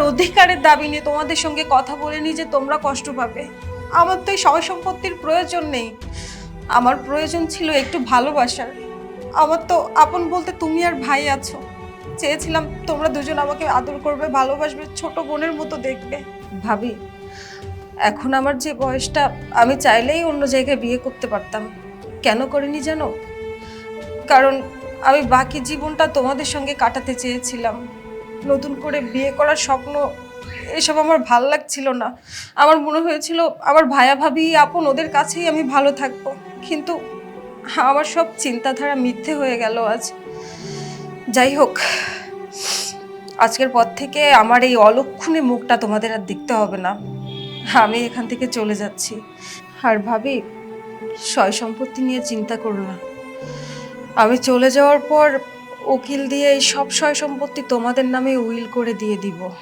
অধিকারের দাবি নিয়ে তোমাদের সঙ্গে কথা বলিনি যে তোমরা কষ্ট পাবে। আমার তো এই সয় সম্পত্তির প্রয়োজন নেই, আমার প্রয়োজন ছিল একটু ভালোবাসার। আমার তো আপন বলতে তুমি আর ভাই আছো। চেয়েছিলাম তোমরা দুজন আমাকে আদর করবে, ভালোবাসবে, ছোট বোনের মতো দেখবে। ভাবি, এখন আমার যে বয়সটা, আমি চাইলেই অন্য জায়গায় বিয়ে করতে পারতাম। কেন করিনি জানো? কারণ আমি বাকি জীবনটা তোমাদের সঙ্গে কাটাতে চেয়েছিলাম। নতুন করে বিয়ে করার স্বপ্ন এসব আমার ভাল লাগছিল না। আমার মনে হয়েছিল আমার ভাইয়া ভাবি আপন, ওদের কাছেই আমি ভালো থাকবো। কিন্তু আমার সব চিন্তাধারা মিথ্যে হয়ে গেল আজ। যাই হোক, আজকের পর থেকে আমার এই অলক্ষণে মুখটা তোমাদের আর দেখতে হবে না। আমি এখান থেকে চলে যাচ্ছি। আর ভাবি, সয় সম্পত্তি নিয়ে চিন্তা করো না। আমি চলে যাওয়ার পর উকিল দিয়ে এই সব সয় সম্পত্তি তোমাদের নামে উইল করে দিয়ে দিব।